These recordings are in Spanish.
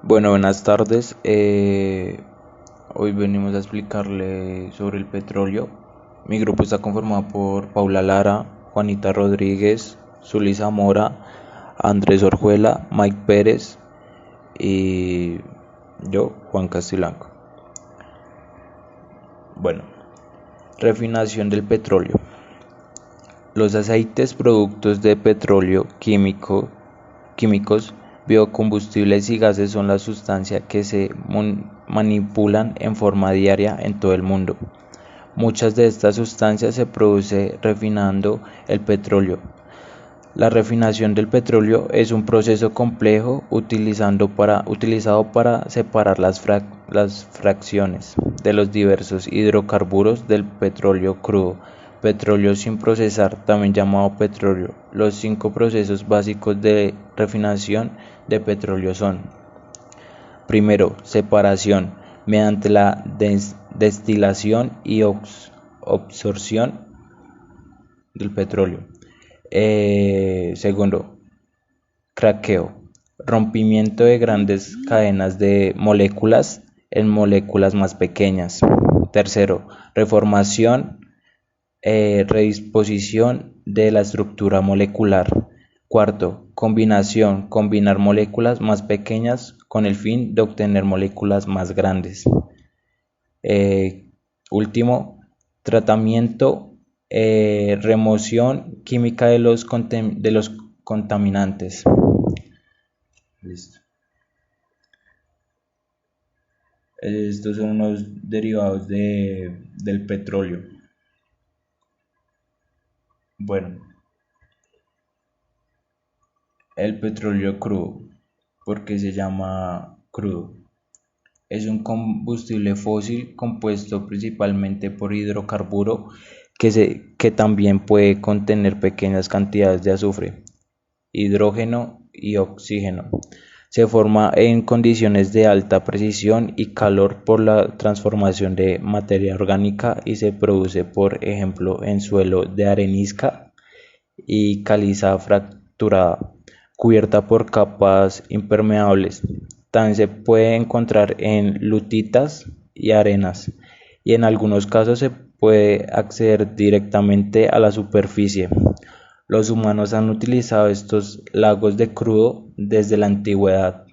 Bueno, buenas tardes. Hoy venimos a explicarle sobre el petróleo. Mi grupo está conformado por Paula Lara, Juanita Rodríguez, Zuli Zamora, Andrés Orjuela, Mike Pérez y yo, Juan Castilanco. Bueno, refinación del petróleo. Los aceites, productos de petróleo, químicos, biocombustibles y gases son las sustancias que se manipulan en forma diaria en todo el mundo. Muchas de estas sustancias se producen refinando el petróleo. La refinación del petróleo es un proceso complejo utilizado para separar las fracciones de los diversos hidrocarburos del petróleo crudo. Petróleo sin procesar, también llamado petróleo. Los 5 procesos básicos de refinación de petróleo son: primero, separación, mediante la destilación y absorción del petróleo. Segundo, craqueo, rompimiento de grandes cadenas de moléculas en moléculas más pequeñas. Tercero, reformación, redisposición de la estructura molecular. Cuarto, combinación, combinar moléculas más pequeñas con el fin de obtener moléculas más grandes. Último, tratamiento, remoción química de los contaminantes. Listo. Estos son unos derivados del petróleo. Bueno, el petróleo crudo, ¿por qué se llama crudo? Es un combustible fósil compuesto principalmente por hidrocarburo que también puede contener pequeñas cantidades de azufre, hidrógeno y oxígeno. Se forma en condiciones de alta precisión y calor por la transformación de materia orgánica y se produce, por ejemplo, en suelo de arenisca y caliza fracturada, cubierta por capas impermeables. También se puede encontrar en lutitas y arenas, y en algunos casos se puede acceder directamente a la superficie. Los humanos han utilizado estos lagos de crudo desde la antigüedad.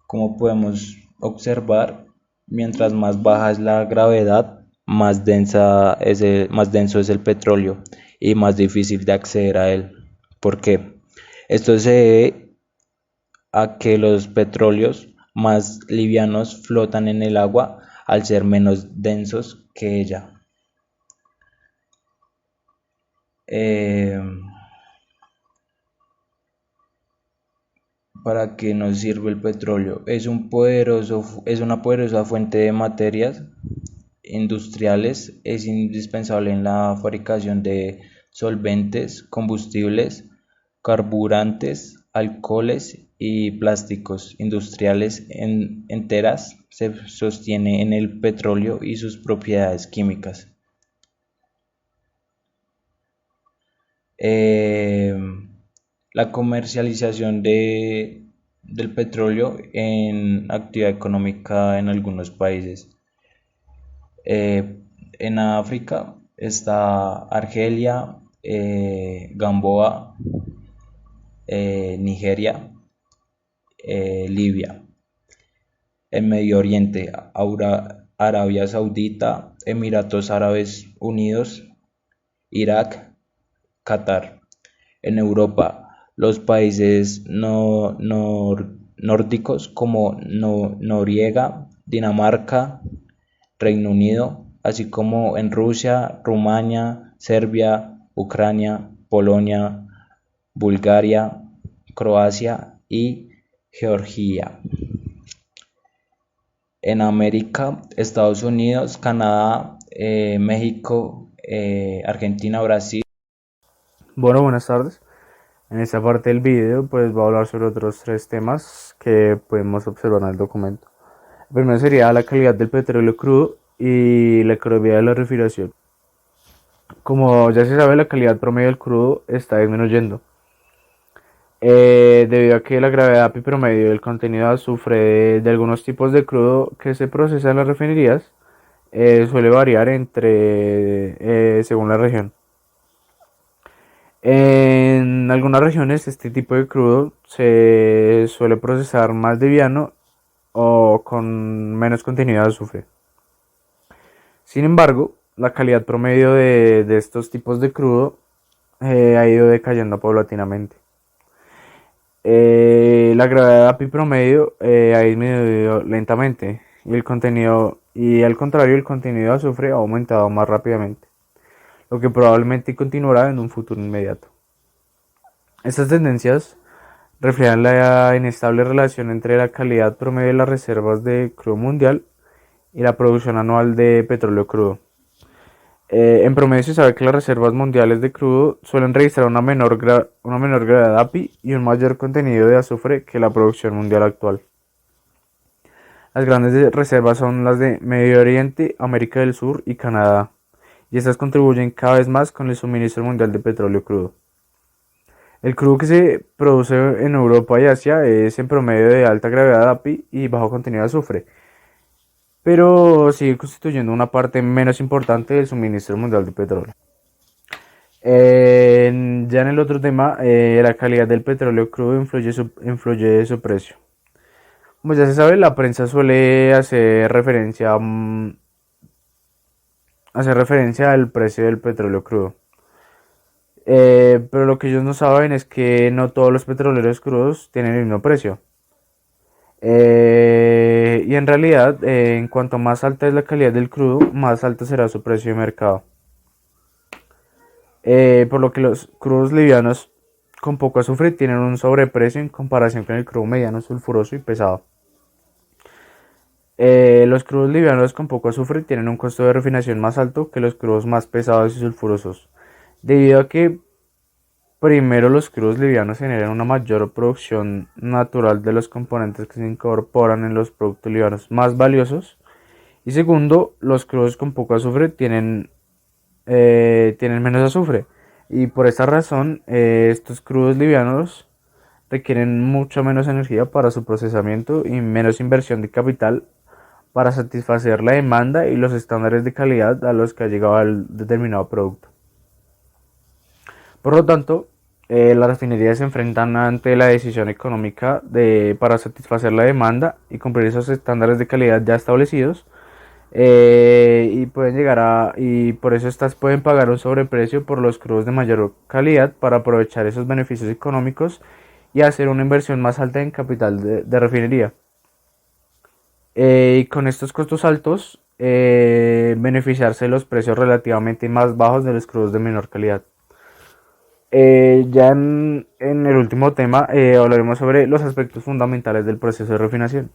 Como podemos observar, mientras más baja es la gravedad, más denso es el petróleo y más difícil de acceder a él. ¿Por qué? Esto se debe a que los petróleos más livianos flotan en el agua al ser menos densos que ella. ¿Para qué nos sirve el petróleo? Es una poderosa fuente de materias industriales, es indispensable en la fabricación de solventes, combustibles, carburantes, alcoholes y plásticos industriales enteras. Se sostiene en el petróleo y sus propiedades químicas. Eh, la comercialización del petróleo en actividad económica en algunos países. En África está Argelia, Gamboa, Nigeria, Libia. En Medio Oriente, Arabia Saudita, Emiratos Árabes Unidos, Irak, Qatar. En Europa, los países nórdicos como Noruega, Dinamarca, Reino Unido, así como en Rusia, Rumania, Serbia, Ucrania, Polonia, Bulgaria, Croacia y Georgia. En América, Estados Unidos, Canadá, México, Argentina, Brasil. Bueno, buenas tardes. En esta parte del video pues voy a hablar sobre otros 3 temas que podemos observar en el documento. El primero sería la calidad del petróleo crudo y la economía de la refinación. Como ya se sabe, la calidad promedio del crudo está disminuyendo. debido a que la gravedad pi promedio del contenido de azufre de algunos tipos de crudo que se procesa en las refinerías suele variar según la región. En algunas regiones este tipo de crudo se suele procesar más liviano o con menos contenido de azufre. Sin embargo, la calidad promedio de estos tipos de crudo ha ido decayendo paulatinamente. La gravedad API promedio ha disminuido lentamente y al contrario el contenido de azufre ha aumentado más rápidamente, lo que probablemente continuará en un futuro inmediato. Estas tendencias reflejan la inestable relación entre la calidad promedio de las reservas de crudo mundial y la producción anual de petróleo crudo. En promedio se sabe que las reservas mundiales de crudo suelen registrar una menor gravedad API y un mayor contenido de azufre que la producción mundial actual. Las grandes reservas son las de Medio Oriente, América del Sur y Canadá, y estas contribuyen cada vez más con el suministro mundial de petróleo crudo. El crudo que se produce en Europa y Asia es en promedio de alta gravedad API y bajo contenido de azufre, pero sigue constituyendo una parte menos importante del suministro mundial de petróleo. Ya en el otro tema, la calidad del petróleo crudo influye su precio. Como ya se sabe, la prensa suele hacer referencia al precio del petróleo crudo. Pero lo que ellos no saben es que no todos los petroleros crudos tienen el mismo precio. Y en realidad, en cuanto más alta es la calidad del crudo, más alto será su precio de mercado. Por lo que los crudos livianos con poco azufre tienen un sobreprecio en comparación con el crudo mediano, sulfuroso y pesado. Los crudos livianos con poco azufre tienen un costo de refinación más alto que los crudos más pesados y sulfurosos, debido a que primero los crudos livianos generan una mayor producción natural de los componentes que se incorporan en los productos livianos más valiosos, y segundo, los crudos con poco azufre tienen menos azufre, y por esta razón estos crudos livianos requieren mucho menos energía para su procesamiento y menos inversión de capital para satisfacer la demanda y los estándares de calidad a los que ha llegado el determinado producto. Por lo tanto, las refinerías se enfrentan ante la decisión económica para satisfacer la demanda y cumplir esos estándares de calidad ya establecidos, y por eso estas pueden pagar un sobreprecio por los crudos de mayor calidad para aprovechar esos beneficios económicos y hacer una inversión más alta en capital de refinería. Y con estos costos altos, beneficiarse de los precios relativamente más bajos de los crudos de menor calidad. Ya en el último tema hablaremos sobre los aspectos fundamentales del proceso de refinación.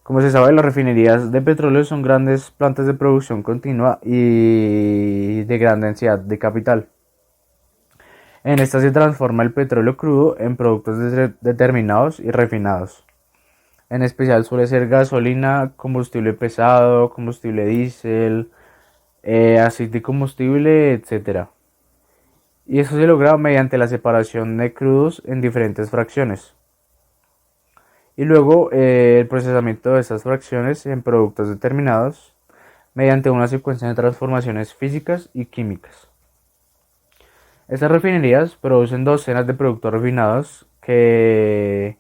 Como se sabe, las refinerías de petróleo son grandes plantas de producción continua y de gran densidad de capital. En esta se transforma el petróleo crudo en productos determinados y refinados. En especial suele ser gasolina, combustible pesado, combustible diésel, aceite de combustible, etc. Y eso se logra mediante la separación de crudos en diferentes fracciones. Y luego el procesamiento de esas fracciones en productos determinados mediante una secuencia de transformaciones físicas y químicas. Estas refinerías producen docenas de productos refinados que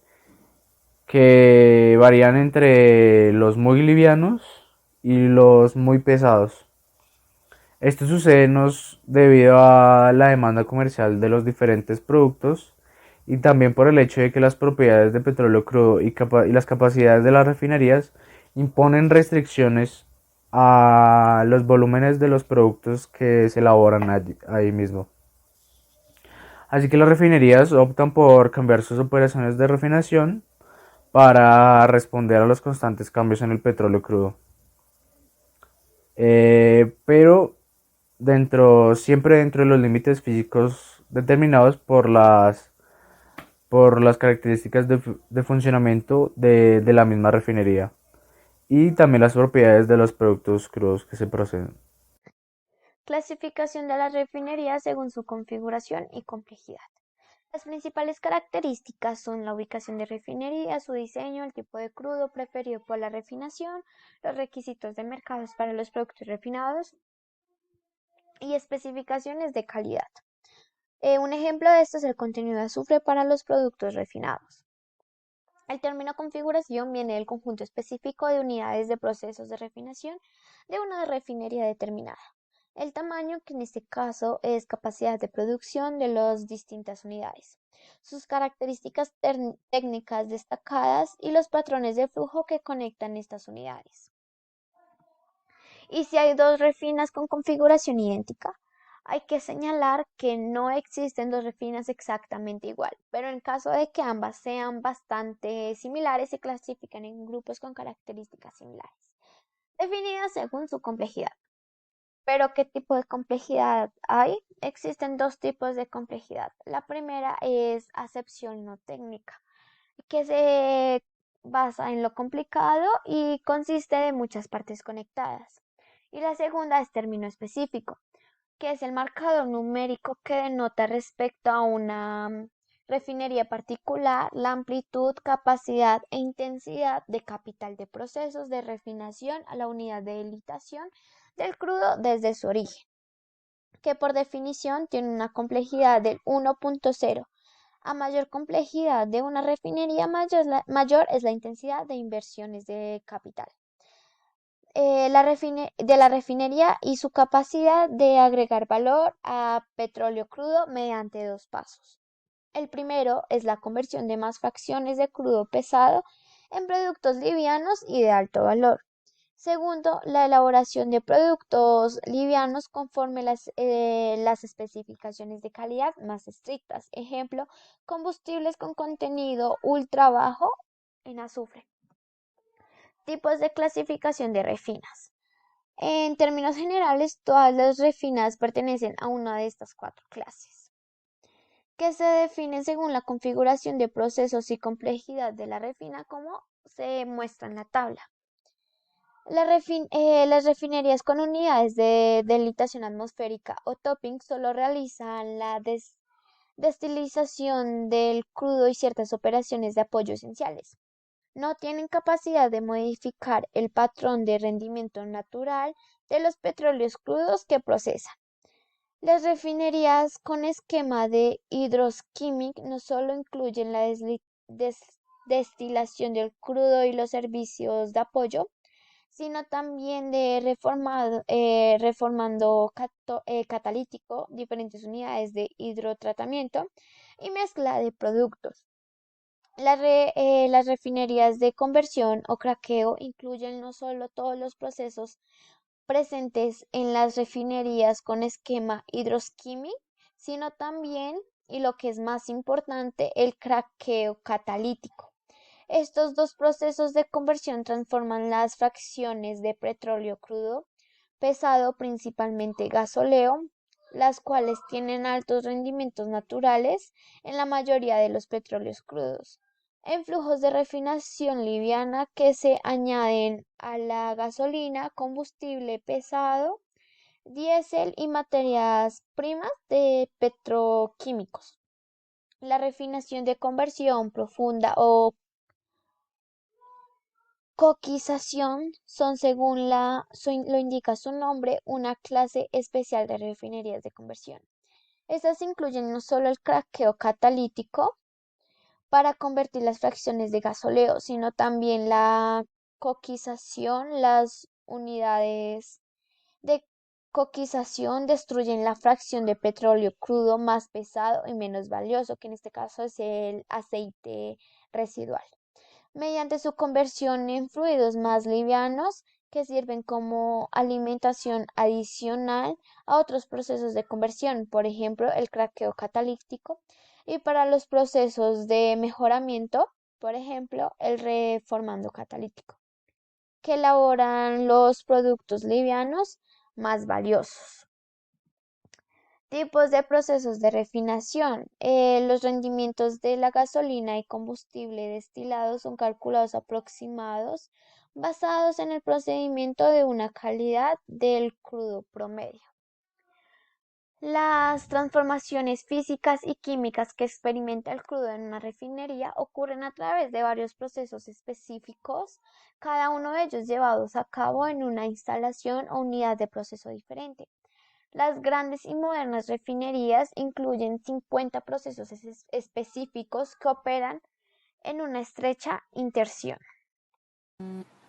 varían entre los muy livianos y los muy pesados. Esto sucede debido a la demanda comercial de los diferentes productos y también por el hecho de que las propiedades de petróleo crudo y las capacidades de las refinerías imponen restricciones a los volúmenes de los productos que se elaboran ahí mismo. Así que las refinerías optan por cambiar sus operaciones de refinación para responder a los constantes cambios en el petróleo crudo. Pero siempre dentro de los límites físicos determinados por las características de funcionamiento de la misma refinería y también las propiedades de los productos crudos que se procesan. Clasificación de las refinerías según su configuración y complejidad. Las principales características son la ubicación de refinería, su diseño, el tipo de crudo preferido por la refinación, los requisitos de mercados para los productos refinados y especificaciones de calidad. Un ejemplo de esto es el contenido de azufre para los productos refinados. El término configuración viene del conjunto específico de unidades de procesos de refinación de una refinería determinada. El tamaño, que en este caso es capacidad de producción de las distintas unidades. Sus características técnicas destacadas y los patrones de flujo que conectan estas unidades. Y si hay dos refinas con configuración idéntica, hay que señalar que no existen dos refinas exactamente igual, pero en caso de que ambas sean bastante similares, se clasifican en grupos con características similares, definidas según su complejidad. ¿Pero qué tipo de complejidad hay? Existen dos tipos de complejidad. La primera es acepción no técnica, que se basa en lo complicado y consiste de muchas partes conectadas. Y la segunda es término específico, que es el marcador numérico que denota respecto a una refinería particular la amplitud, capacidad e intensidad de capital de procesos de refinación a la unidad de dilatación del crudo desde su origen, que por definición tiene una complejidad del 1.0. A mayor complejidad de una refinería, mayor es la intensidad de inversiones de capital de la refinería y su capacidad de agregar valor a petróleo crudo mediante dos pasos. El primero es la conversión de más fracciones de crudo pesado en productos livianos y de alto valor. Segundo, la elaboración de productos livianos conforme las especificaciones de calidad más estrictas. Ejemplo, combustibles con contenido ultra bajo en azufre. Tipos de clasificación de refinas. En términos generales, todas las refinas pertenecen a una de estas cuatro clases, que se definen según la configuración de procesos y complejidad de la refina, como se muestra en la tabla. Las refinerías con unidades de dilatación atmosférica o topping solo realizan la destilización del crudo y ciertas operaciones de apoyo esenciales. No tienen capacidad de modificar el patrón de rendimiento natural de los petróleos crudos que procesan. Las refinerías con esquema de hidroskimming no solo incluyen la destilación del crudo y los servicios de apoyo, sino también de reformando catalítico, diferentes unidades de hidrotratamiento y mezcla de productos. Las refinerías de conversión o craqueo incluyen no solo todos los procesos presentes en las refinerías con esquema hidroskimming, sino también, y lo que es más importante, el craqueo catalítico. Estos dos procesos de conversión transforman las fracciones de petróleo crudo pesado, principalmente gasóleo, las cuales tienen altos rendimientos naturales en la mayoría de los petróleos crudos, en flujos de refinación liviana que se añaden a la gasolina, combustible pesado, diésel y materias primas de petroquímicos. La refinación de conversión profunda o coquización son, según lo indica su nombre, una clase especial de refinerías de conversión. Estas incluyen no solo el craqueo catalítico para convertir las fracciones de gasóleo, sino también la coquización. Las unidades de coquización destruyen la fracción de petróleo crudo más pesado y menos valioso, que en este caso es el aceite residual, mediante su conversión en fluidos más livianos que sirven como alimentación adicional a otros procesos de conversión, por ejemplo, el craqueo catalítico, y para los procesos de mejoramiento, por ejemplo, el reformando catalítico, que elaboran los productos livianos más valiosos. Tipos de procesos de refinación. Los rendimientos de la gasolina y combustible destilado son calculados aproximados basados en el procedimiento de una calidad del crudo promedio. Las transformaciones físicas y químicas que experimenta el crudo en una refinería ocurren a través de varios procesos específicos, cada uno de ellos llevados a cabo en una instalación o unidad de proceso diferente. Las grandes y modernas refinerías incluyen 50 procesos específicos que operan en una estrecha interacción.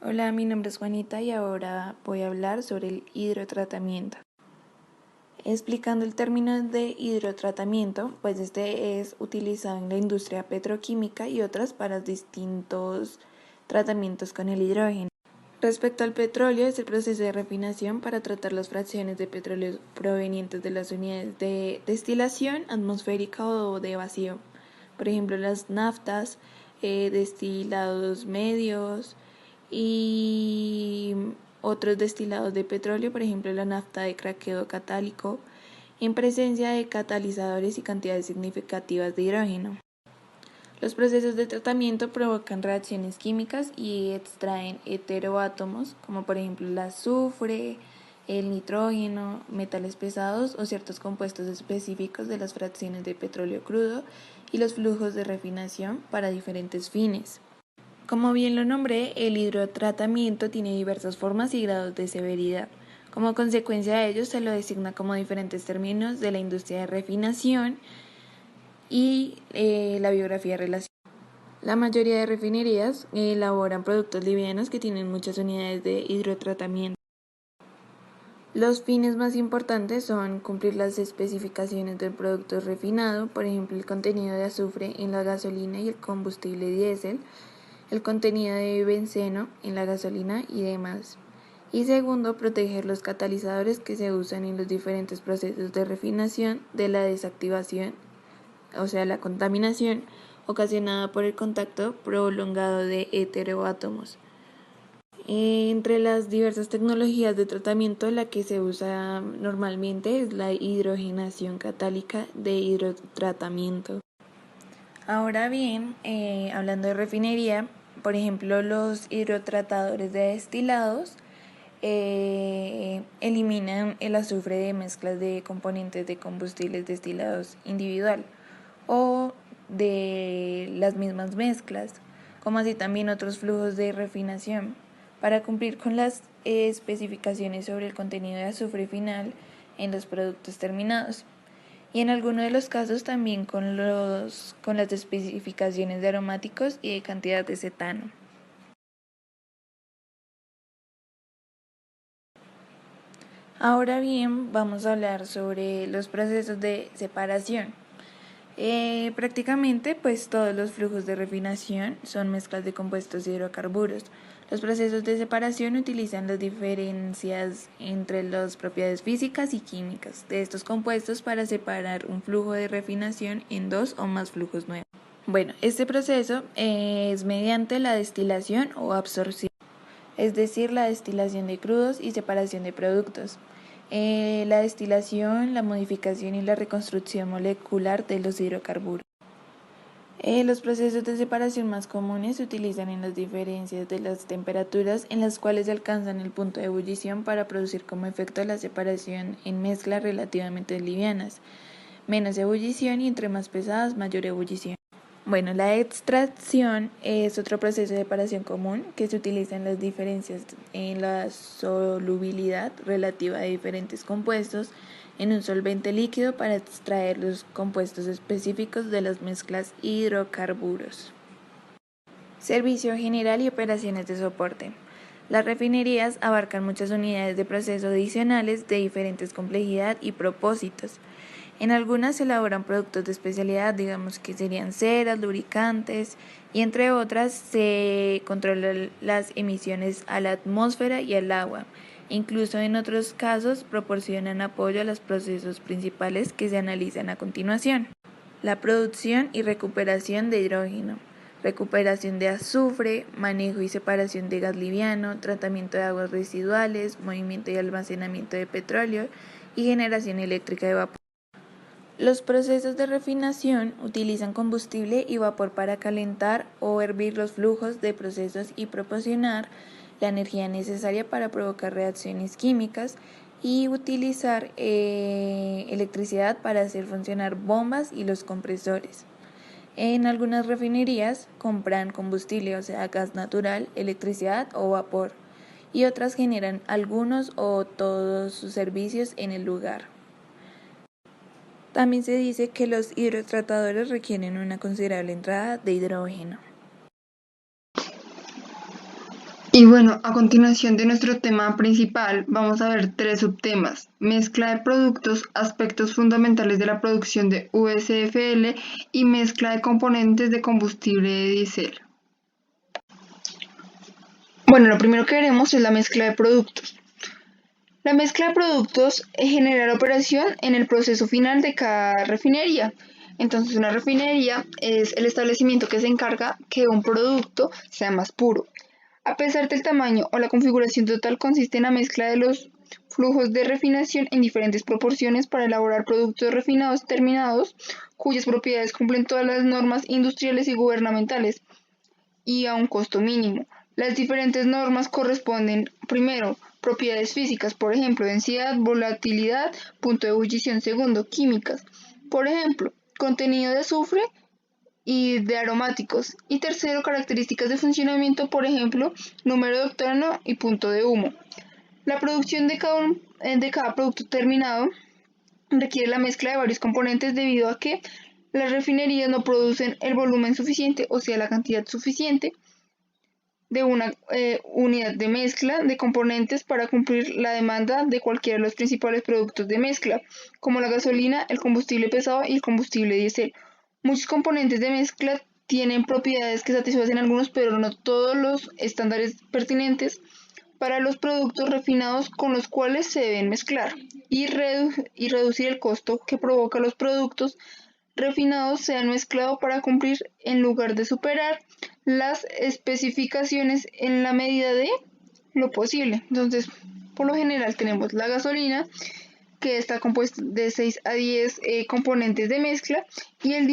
Hola, mi nombre es Juanita y ahora voy a hablar sobre el hidrotratamiento. Explicando el término de hidrotratamiento, pues este es utilizado en la industria petroquímica y otras para distintos tratamientos con el hidrógeno. Respecto al petróleo, es el proceso de refinación para tratar las fracciones de petróleo provenientes de las unidades de destilación atmosférica o de vacío. Por ejemplo, las naftas, destilados medios y otros destilados de petróleo, por ejemplo la nafta de craqueo catálico, en presencia de catalizadores y cantidades significativas de hidrógeno. Los procesos de tratamiento provocan reacciones químicas y extraen heteroátomos, como por ejemplo el azufre, el nitrógeno, metales pesados o ciertos compuestos específicos de las fracciones de petróleo crudo y los flujos de refinación para diferentes fines. Como bien lo nombré, el hidrotratamiento tiene diversas formas y grados de severidad. Como consecuencia de ello, se lo designa como diferentes términos de la industria de refinación y la biografía relacionada. La mayoría de refinerías elaboran productos livianos que tienen muchas unidades de hidrotratamiento. Los fines más importantes son cumplir las especificaciones del producto refinado, por ejemplo el contenido de azufre en la gasolina y el combustible diésel, el contenido de benceno en la gasolina y demás. Y segundo, proteger los catalizadores que se usan en los diferentes procesos de refinación de la desactivación, o sea, la contaminación ocasionada por el contacto prolongado de heteroátomos. Entre las diversas tecnologías de tratamiento, la que se usa normalmente es la hidrogenación catálica de hidrotratamiento. Ahora bien, hablando de refinería, por ejemplo, los hidrotratadores de destilados eliminan el azufre de mezclas de componentes de combustibles destilados individual o de las mismas mezclas, como así también otros flujos de refinación, para cumplir con las especificaciones sobre el contenido de azufre final en los productos terminados. Y en algunos de los casos también con las especificaciones de aromáticos y de cantidad de cetano. Ahora bien, vamos a hablar sobre los procesos de separación. Prácticamente, pues todos los flujos de refinación son mezclas de compuestos de hidrocarburos. Los procesos de separación utilizan las diferencias entre las propiedades físicas y químicas de estos compuestos para separar un flujo de refinación en dos o más flujos nuevos. Bueno, este proceso es mediante la destilación o absorción, es decir, la destilación de crudos y separación de productos. La destilación, la modificación y la reconstrucción molecular de los hidrocarburos. Los procesos de separación más comunes se utilizan en las diferencias de las temperaturas en las cuales se alcanzan el punto de ebullición para producir como efecto la separación en mezclas relativamente livianas, menos ebullición y entre más pesadas mayor ebullición. Bueno, la extracción es otro proceso de separación común que se utiliza en las diferencias en la solubilidad relativa de diferentes compuestos en un solvente líquido para extraer los compuestos específicos de las mezclas hidrocarburos. Servicio general y operaciones de soporte. Las refinerías abarcan muchas unidades de proceso adicionales de diferentes complejidad y propósitos. En algunas se elaboran productos de especialidad, digamos que serían ceras, lubricantes, y entre otras se controlan las emisiones a la atmósfera y al agua. Incluso en otros casos proporcionan apoyo a los procesos principales que se analizan a continuación. La producción y recuperación de hidrógeno, recuperación de azufre, manejo y separación de gas liviano, tratamiento de aguas residuales, movimiento y almacenamiento de petróleo y generación eléctrica de vapor. Los procesos de refinación utilizan combustible y vapor para calentar o hervir los flujos de procesos y proporcionar la energía necesaria para provocar reacciones químicas y utilizar electricidad para hacer funcionar bombas y los compresores. En algunas refinerías compran combustible, o sea, gas natural, electricidad o vapor, y otras generan algunos o todos sus servicios en el lugar. También se dice que los hidrotratadores requieren una considerable entrada de hidrógeno. Y bueno, a continuación de nuestro tema principal, vamos a ver 3 subtemas: mezcla de productos, aspectos fundamentales de la producción de USFL y mezcla de componentes de combustible de diésel. Bueno, lo primero que veremos es la mezcla de productos. La mezcla de productos genera la operación en el proceso final de cada refinería. Entonces, una refinería es el establecimiento que se encarga que un producto sea más puro. A pesar del tamaño o la configuración total, consiste en la mezcla de los flujos de refinación en diferentes proporciones para elaborar productos refinados terminados, cuyas propiedades cumplen todas las normas industriales y gubernamentales y a un costo mínimo. Las diferentes normas corresponden, primero, propiedades físicas, por ejemplo, densidad, volatilidad, punto de ebullición; segundo, químicas, por ejemplo, contenido de azufre y de aromáticos; y tercero, características de funcionamiento, por ejemplo, número de octano y punto de humo. La producción de cada producto terminado requiere la mezcla de varios componentes debido a que las refinerías no producen el volumen suficiente, o sea, la cantidad suficiente de una unidad de mezcla de componentes para cumplir la demanda de cualquiera de los principales productos de mezcla, como la gasolina, el combustible pesado y el combustible diésel. Muchos componentes de mezcla tienen propiedades que satisfacen algunos, pero no todos los estándares pertinentes para los productos refinados con los cuales se deben mezclar, y reducir el costo que provoca los productos refinados sean mezclados para cumplir, en lugar de superar, las especificaciones en la medida de lo posible. Entonces, por lo general tenemos la gasolina, que está compuesta de 6 a 10 componentes de mezcla, y el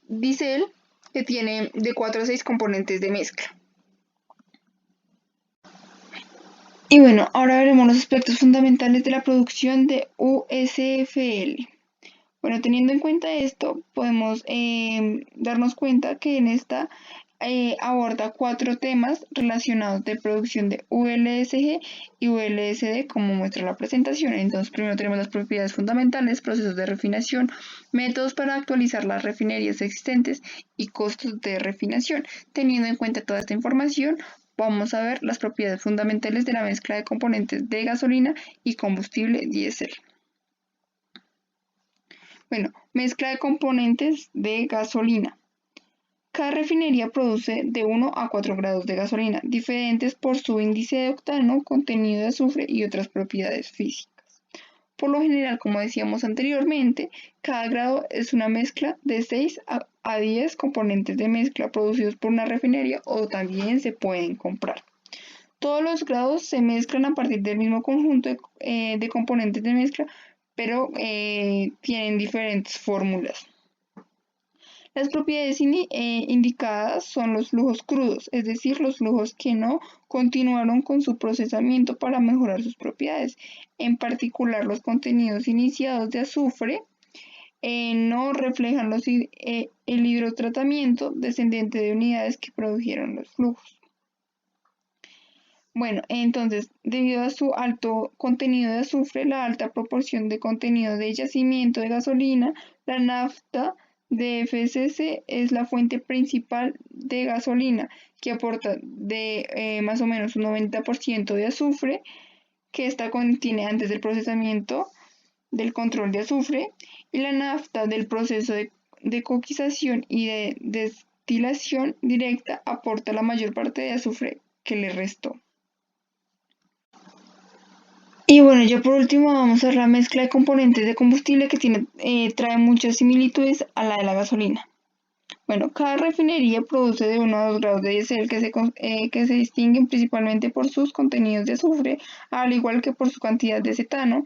diésel, que tiene de 4 a 6 componentes de mezcla. Y bueno, ahora veremos los aspectos fundamentales de la producción de USFL. Bueno, teniendo en cuenta esto, podemos darnos cuenta que en esta aborda 4 temas relacionados de producción de ULSG y ULSD, como muestra la presentación. Entonces, primero tenemos las propiedades fundamentales, procesos de refinación, métodos para actualizar las refinerías existentes y costos de refinación. Teniendo en cuenta toda esta información, vamos a ver las propiedades fundamentales de la mezcla de componentes de gasolina y combustible diésel. Bueno, mezcla de componentes de gasolina. Cada refinería produce de 1 a 4 grados de gasolina, diferentes por su índice de octano, contenido de azufre y otras propiedades físicas. Por lo general, como decíamos anteriormente, cada grado es una mezcla de 6 a 10 componentes de mezcla producidos por una refinería, o también se pueden comprar. Todos los grados se mezclan a partir del mismo conjunto de componentes de mezcla, pero tienen diferentes fórmulas. Las propiedades indicadas son los flujos crudos, es decir, los flujos que no continuaron con su procesamiento para mejorar sus propiedades. En particular, los contenidos iniciados de azufre no reflejan el hidrotratamiento descendiente de unidades que produjeron los flujos. Bueno, entonces, debido a su alto contenido de azufre, la alta proporción de contenido de yacimiento de gasolina, la nafta de FCC es la fuente principal de gasolina, que aporta de más o menos un 90% de azufre, que esta contiene antes del procesamiento del control de azufre, y la nafta del proceso de coquización y de destilación directa aporta la mayor parte de azufre que le restó. Y bueno, ya por último vamos a ver la mezcla de componentes de combustible, que trae muchas similitudes a la de la gasolina. Bueno, cada refinería produce de 1 a 2 grados de diésel que se distinguen principalmente por sus contenidos de azufre, al igual que por su cantidad de cetano,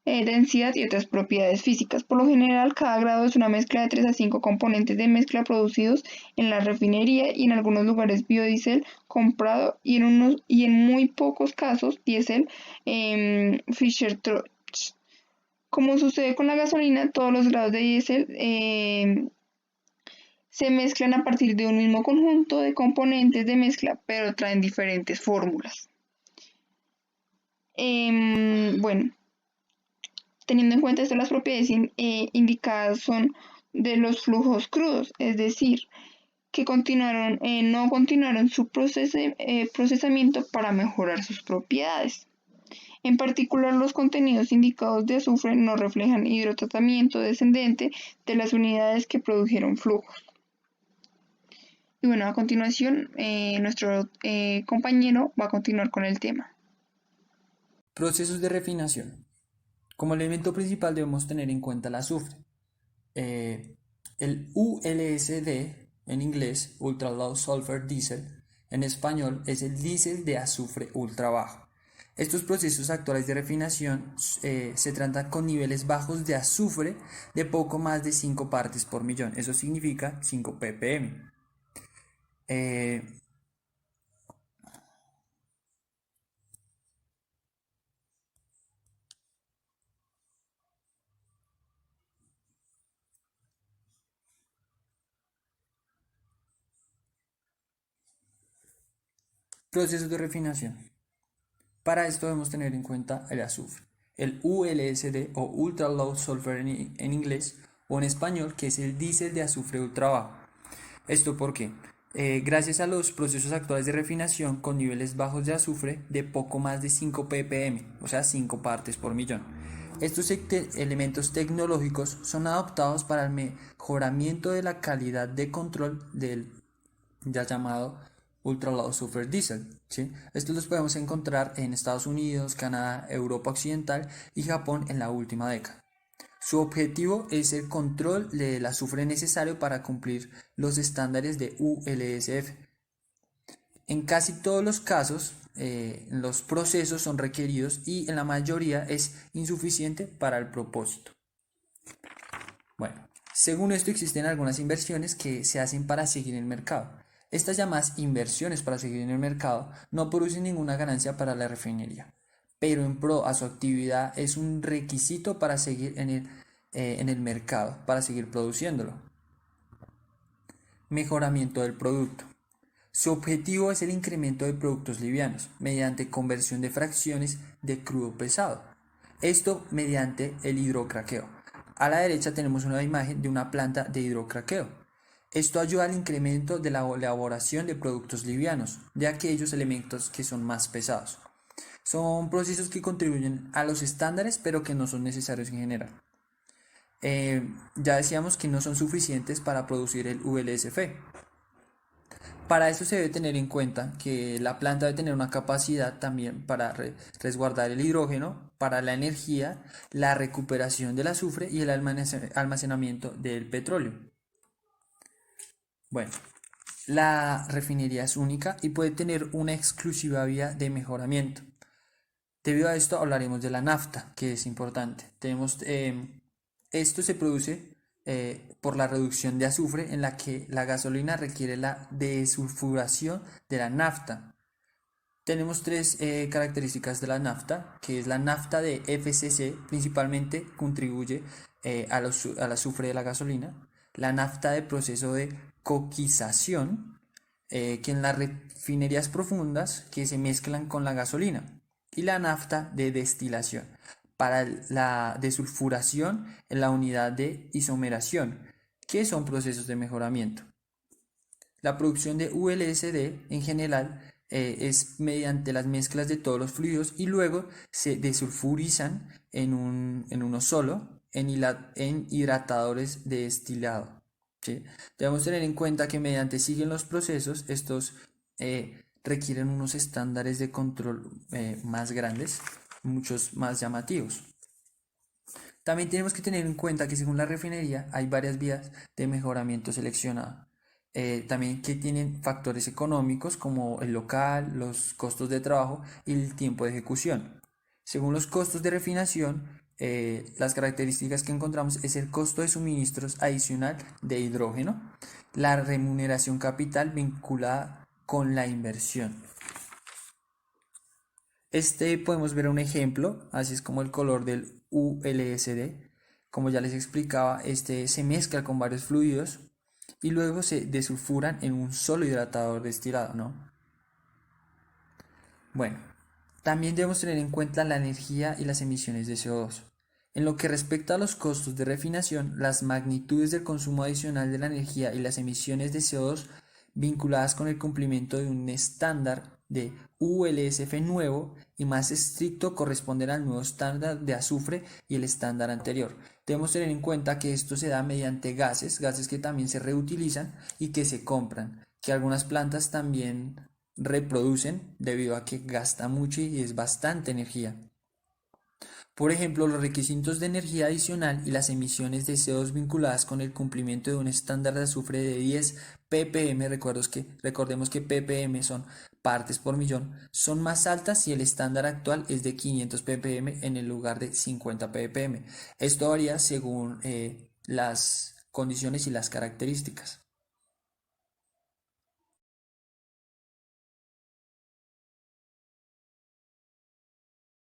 densidad y otras propiedades físicas. Por lo general, cada grado es una mezcla de 3 a 5 componentes de mezcla producidos en la refinería, y en algunos lugares biodiesel comprado, y en muy pocos casos diésel Fischer-Tropsch. Como sucede con la gasolina, todos los grados de diésel se mezclan a partir de un mismo conjunto de componentes de mezcla, pero traen diferentes fórmulas. Bueno, teniendo en cuenta esto, las propiedades indicadas son de los flujos crudos, es decir, que no continuaron su procesamiento para mejorar sus propiedades. En particular, los contenidos indicados de azufre no reflejan hidrotratamiento descendente de las unidades que produjeron flujos. Y bueno, a continuación, nuestro compañero va a continuar con el tema. Procesos de refinación. Como elemento principal debemos tener en cuenta el azufre. El ULSD, en inglés, Ultra Low Sulfur Diesel, en español es el diésel de azufre ultra bajo. Estos procesos actuales de refinación se tratan con niveles bajos de azufre de poco más de 5 partes por millón. Eso significa 5 ppm. Procesos de refinación. Para esto debemos tener en cuenta el azufre, el ULSD o Ultra Low Sulfur en inglés, o en español, que es el diésel de azufre ultra bajo. ¿Esto por qué? Gracias a los procesos actuales de refinación con niveles bajos de azufre de poco más de 5 ppm, o sea 5 partes por millón. Estos elementos tecnológicos son adoptados para el mejoramiento de la calidad de control del ya llamado Ultra Low Sulfur Diesel, ¿sí? Estos los podemos encontrar en Estados Unidos, Canadá, Europa Occidental y Japón en la última década. Su objetivo es el control del azufre necesario para cumplir los estándares de ULSF. En casi todos los casos, los procesos son requeridos y en la mayoría es insuficiente para el propósito. Bueno, según esto existen algunas inversiones que se hacen para seguir en el mercado. Estas llamadas inversiones para seguir en el mercado no producen ninguna ganancia para la refinería, pero en pro a su actividad es un requisito para seguir en el mercado, para seguir produciéndolo. Mejoramiento del producto. Su objetivo es el incremento de productos livianos mediante conversión de fracciones de crudo pesado. Esto mediante el hidrocraqueo. A la derecha tenemos una imagen de una planta de hidrocraqueo. Esto ayuda al incremento de la elaboración de productos livianos, de aquellos elementos que son más pesados. Son procesos que contribuyen a los estándares, pero que no son necesarios en general. Ya decíamos que no son suficientes para producir el VLSF. Para eso se debe tener en cuenta que la planta debe tener una capacidad también para resguardar el hidrógeno, para la energía, la recuperación del azufre y el almacenamiento del petróleo. Bueno, la refinería es única y puede tener una exclusiva vía de mejoramiento. Debido a esto hablaremos de la nafta, que es importante. Esto se produce por la reducción de azufre en la que la gasolina requiere la desulfuración de la nafta. Tenemos tres características de la nafta, que es la nafta de FCC, principalmente contribuye al azufre de la gasolina. La nafta de proceso de coquización, que en las refinerías profundas que se mezclan con la gasolina. Y la nafta de destilación, para la desulfuración en la unidad de isomeración, que son procesos de mejoramiento. La producción de ULSD en general es mediante las mezclas de todos los fluidos y luego se desulfurizan en uno solo en hidratadores de destilado, ¿sí? Debemos tener en cuenta que mediante siguen los procesos, estos requieren unos estándares de control más grandes, muchos más llamativos. También tenemos que tener en cuenta que según la refinería hay varias vías de mejoramiento seleccionado. También que tienen factores económicos como el local, los costos de trabajo y el tiempo de ejecución. Según los costos de refinación, las características que encontramos es el costo de suministros adicional de hidrógeno, la remuneración capital vinculada con la inversión. Podemos ver un ejemplo, así es como el color del ULSD. Como ya les explicaba, este se mezcla con varios fluidos y luego se desulfuran en un solo hidratador destilado, ¿no? Bueno, también debemos tener en cuenta la energía y las emisiones de CO2. En lo que respecta a los costos de refinación, las magnitudes del consumo adicional de la energía y las emisiones de CO2 vinculadas con el cumplimiento de un estándar de ULSF nuevo y más estricto corresponden al nuevo estándar de azufre y el estándar anterior. Debemos tener en cuenta que esto se da mediante gases que también se reutilizan y que se compran, que algunas plantas también reproducen debido a que gasta mucho y es bastante energía. Por ejemplo, los requisitos de energía adicional y las emisiones de CO2 vinculadas con el cumplimiento de un estándar de azufre de 10 ppm, recordemos que ppm son partes por millón, son más altas si el estándar actual es de 500 ppm en el lugar de 50 ppm. Esto varía según las condiciones y las características.